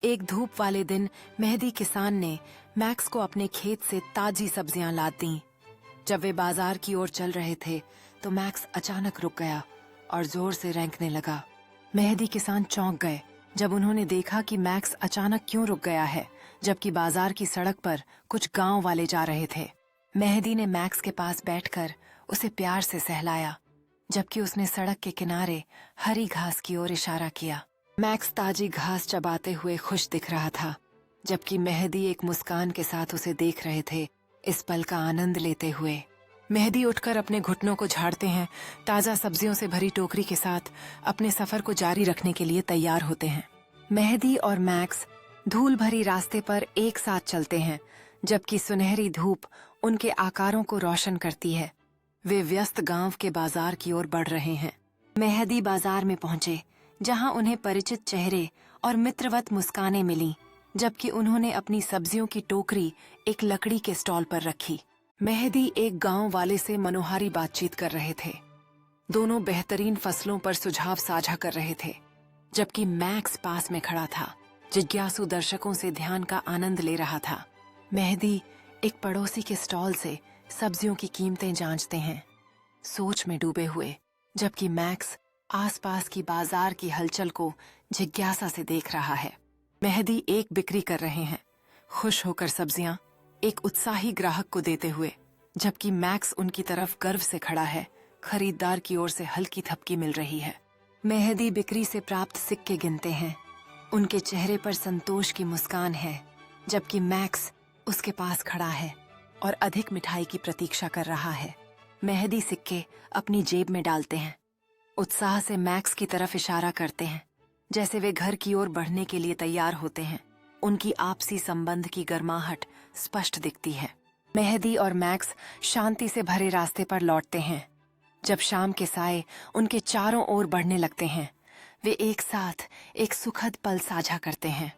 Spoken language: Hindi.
एक धूप वाले दिन मेहदी किसान ने मैक्स को अपने खेत से ताजी सब्जियां ला दी। जब वे बाजार की ओर चल रहे थे तो मैक्स अचानक रुक गया और जोर से रेंकने लगा। मेहदी किसान चौंक गए जब उन्होंने देखा कि मैक्स अचानक क्यों रुक गया है, जबकि बाजार की सड़क पर कुछ गांव वाले जा रहे थे। मेहदी ने मैक्स के पास बैठकर उसे प्यार से सहलाया, जबकि उसने सड़क के किनारे हरी घास की ओर इशारा किया। मैक्स ताजी घास चबाते हुए खुश दिख रहा था, जबकि मेहदी एक मुस्कान के साथ उसे देख रहे थे, इस पल का आनंद लेते हुए। मेहदी उठकर अपने घुटनों को झाड़ते हैं, ताजा सब्जियों से भरी टोकरी के साथ अपने सफर को जारी रखने के लिए तैयार होते हैं। मेहदी और मैक्स धूल भरी रास्ते पर एक साथ चलते हैं, जबकि सुनहरी धूप उनके आकारों को रोशन करती है। वे व्यस्त गांव के बाजार की ओर बढ़ रहे हैं। मेहदी बाजार में पहुंचे, जहां उन्हें परिचित चेहरे और मित्रवत मुस्कानें मिलीं, जबकि उन्होंने अपनी सब्जियों की टोकरी एक लकड़ी के स्टॉल पर रखी। मेहदी एक गांव वाले से मनोहारी बातचीत कर रहे थे। दोनों बेहतरीन फसलों पर सुझाव साझा कर रहे थे, जबकि मैक्स पास में खड़ा था, जिज्ञासु दर्शकों से ध्यान का आनंद ले रहा था। मेहदी एक पड़ोसी के स्टॉल से सब्जियों की कीमतें जांचते हैं, सोच में डूबे हुए, जबकि मैक्स आसपास की बाजार की हलचल को जिज्ञासा से देख रहा है। मेहदी एक बिक्री कर रहे हैं, खुश होकर सब्जियां एक उत्साही ग्राहक को देते हुए, जबकि मैक्स उनकी तरफ गर्व से खड़ा है, खरीदार की ओर से हल्की थपकी मिल रही है। मेहदी बिक्री से प्राप्त सिक्के गिनते हैं, उनके चेहरे पर संतोष की मुस्कान है, जबकि मैक्स उसके पास खड़ा है और अधिक मिठाई की प्रतीक्षा कर रहा है। मेहदी सिक्के अपनी जेब में डालते हैं, उत्साह से मैक्स की तरफ इशारा करते हैं, जैसे वे घर की ओर बढ़ने के लिए तैयार होते हैं। उनकी आपसी संबंध की गर्माहट स्पष्ट दिखती है। मेहदी और मैक्स शांति से भरे रास्ते पर लौटते हैं। जब शाम के साए उनके चारों ओर बढ़ने लगते हैं, वे एक साथ एक सुखद पल साझा करते हैं।